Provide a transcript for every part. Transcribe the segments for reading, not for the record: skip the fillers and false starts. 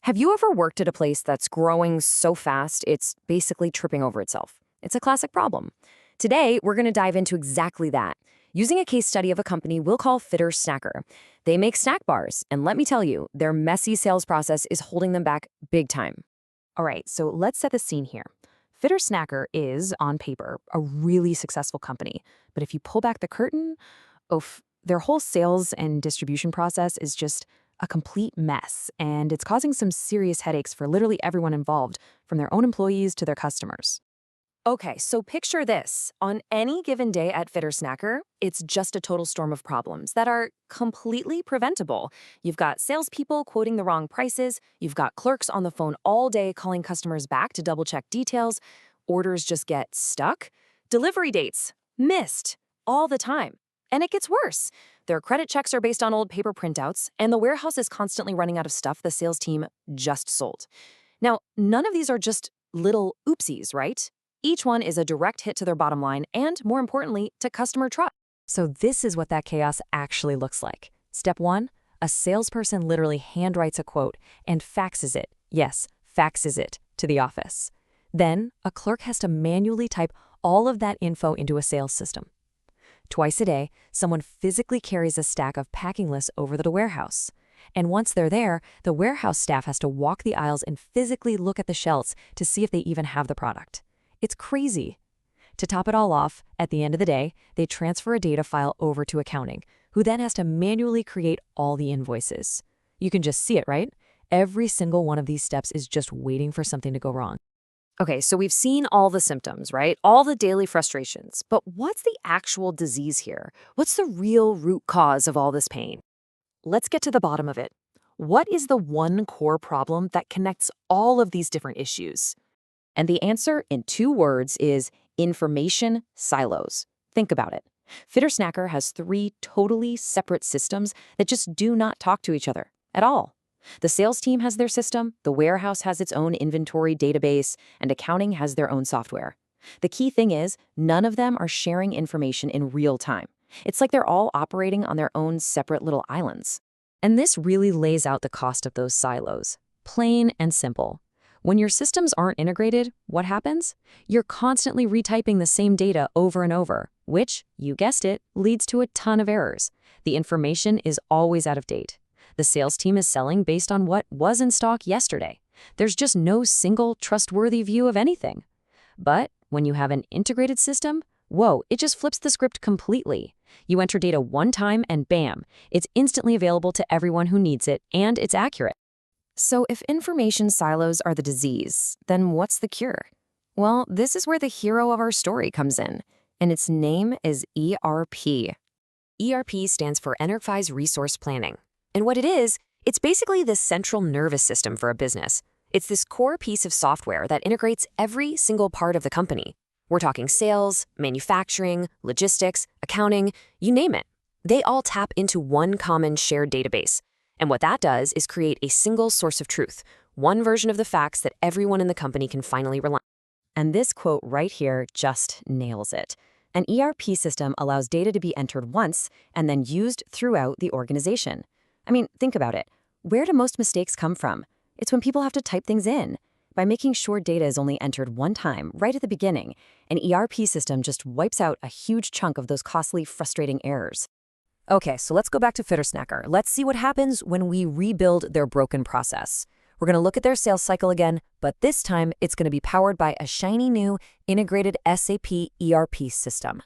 Have you ever worked at a place that's growing so fast it's basically tripping over itself? It's a classic problem. Today, we're going to dive into exactly that, using a case study of a company we'll call Fitter Snacker. They make snack bars, and let me tell you, their messy sales process is holding them back big time. All right, so let's set the scene here. Fitter Snacker is, on paper, a really successful company. But if you pull back the curtain, their whole sales and distribution process is just a complete mess. And it's causing some serious headaches for literally everyone involved, from their own employees to their customers. Okay, so picture this. On any given day at Fitter Snacker, it's just a total storm of problems that are completely preventable. You've got salespeople quoting the wrong prices, you've got clerks on the phone all day calling customers back to double-check details, orders just get stuck, delivery dates missed all the time. And it gets worse. Their credit checks are based on old paper printouts, and the warehouse is constantly running out of stuff the sales team just sold. Now, none of these are just little oopsies, right? Each one is a direct hit to their bottom line and, more importantly, to customer trust. So this is what that chaos actually looks like. Step 1, a salesperson literally handwrites a quote and faxes it, yes, faxes it, to the office. Then, a clerk has to manually type all of that info into a sales system. Twice a day, someone physically carries a stack of packing lists over to the warehouse. And once they're there, the warehouse staff has to walk the aisles and physically look at the shelves to see if they even have the product. It's crazy. To top it all off, at the end of the day, they transfer a data file over to accounting, who then has to manually create all the invoices. You can just see it, right? Every single one of these steps is just waiting for something to go wrong. Okay, so we've seen all the symptoms, right? All the daily frustrations. But what's the actual disease here? What's the real root cause of all this pain? Let's get to the bottom of it. What is the one core problem that connects all of these different issues? And the answer in 2 words is information silos. Think about it. Fitter Snacker has 3 totally separate systems that just do not talk to each other at all. The sales team has their system, the warehouse has its own inventory database, and accounting has their own software. The key thing is, none of them are sharing information in real time. It's like they're all operating on their own separate little islands. And this really lays out the cost of those silos. Plain and simple. When your systems aren't integrated, what happens? You're constantly retyping the same data over and over, which, you guessed it, leads to a ton of errors. The information is always out of date. The sales team is selling based on what was in stock yesterday. There's just no single trustworthy view of anything. But when you have an integrated system, whoa, it just flips the script completely. You enter data one time and bam, it's instantly available to everyone who needs it, and it's accurate. So if information silos are the disease, then what's the cure? Well, this is where the hero of our story comes in, and its name is ERP. ERP stands for Enterprise Resource Planning. And what it is, it's basically the central nervous system for a business. It's this core piece of software that integrates every single part of the company. We're talking sales, manufacturing, logistics, accounting, you name it. They all tap into one common shared database. And what that does is create a single source of truth, one version of the facts that everyone in the company can finally rely on. And this quote right here just nails it. An ERP system allows data to be entered once and then used throughout the organization. I mean, think about it. Where do most mistakes come from? It's when people have to type things in. By making sure data is only entered one time, right at the beginning, an ERP system just wipes out a huge chunk of those costly, frustrating errors. Okay, so let's go back to Fitter Snacker. Let's see what happens when we rebuild their broken process. We're going to look at their sales cycle again, but this time it's going to be powered by a shiny new integrated SAP ERP system.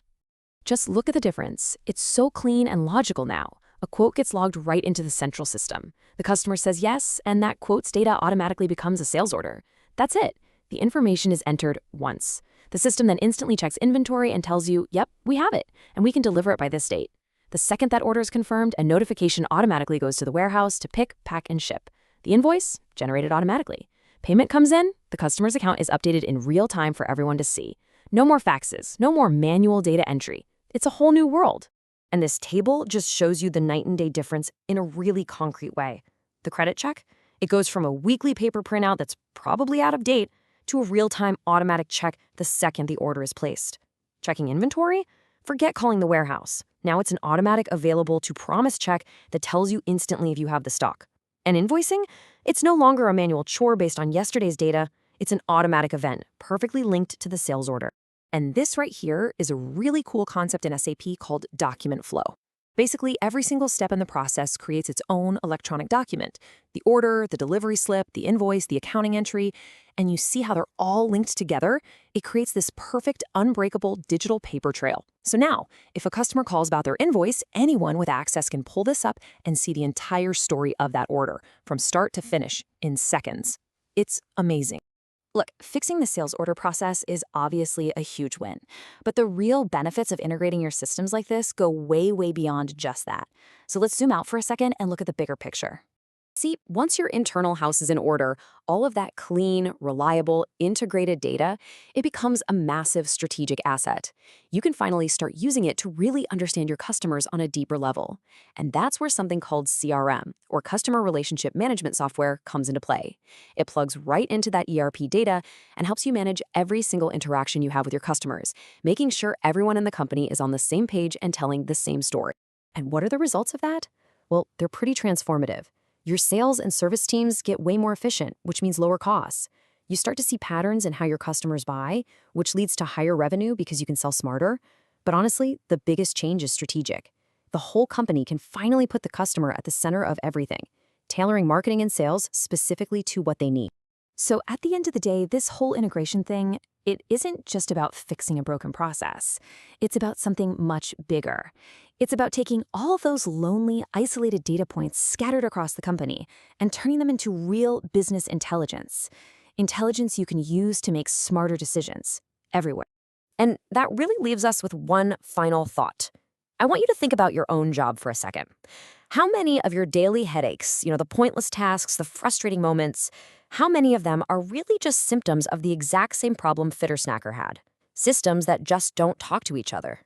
Just look at the difference. It's so clean and logical now. A quote gets logged right into the central system. The customer says yes, and that quote's data automatically becomes a sales order. That's it. The information is entered once. The system then instantly checks inventory and tells you, yep, we have it, and we can deliver it by this date. The second that order is confirmed, a notification automatically goes to the warehouse to pick, pack, and ship. The invoice, generated automatically. Payment comes in, the customer's account is updated in real time for everyone to see. No more faxes, no more manual data entry. It's a whole new world. And this table just shows you the night and day difference in a really concrete way. The credit check, it goes from a weekly paper printout that's probably out of date to a real-time automatic check the second the order is placed. Checking inventory? Forget calling the warehouse. Now it's an automatic available to promise check that tells you instantly if you have the stock. And invoicing? It's no longer a manual chore based on yesterday's data. It's an automatic event, perfectly linked to the sales order. And this right here is a really cool concept in SAP called document flow. Basically, every single step in the process creates its own electronic document. The order, the delivery slip, the invoice, the accounting entry, and you see how they're all linked together? It creates this perfect, unbreakable digital paper trail. So now, if a customer calls about their invoice, anyone with access can pull this up and see the entire story of that order, from start to finish, in seconds. It's amazing. Look, fixing the sales order process is obviously a huge win, but the real benefits of integrating your systems like this go way, way beyond just that. So let's zoom out for a second and look at the bigger picture. See, once your internal house is in order, all of that clean, reliable, integrated data, it becomes a massive strategic asset. You can finally start using it to really understand your customers on a deeper level. And that's where something called CRM, or Customer Relationship Management Software, comes into play. It plugs right into that ERP data and helps you manage every single interaction you have with your customers, making sure everyone in the company is on the same page and telling the same story. And what are the results of that? Well, they're pretty transformative. Your sales and service teams get way more efficient, which means lower costs. You start to see patterns in how your customers buy, which leads to higher revenue because you can sell smarter. But honestly, the biggest change is strategic. The whole company can finally put the customer at the center of everything, tailoring marketing and sales specifically to what they need. So at the end of the day, this whole integration thing, it isn't just about fixing a broken process. It's about something much bigger. It's about taking all of those lonely, isolated data points scattered across the company and turning them into real business intelligence. Intelligence you can use to make smarter decisions everywhere. And that really leaves us with one final thought. I want you to think about your own job for a second. How many of your daily headaches, the pointless tasks, the frustrating moments, how many of them are really just symptoms of the exact same problem Fitter Snacker had? Systems that just don't talk to each other.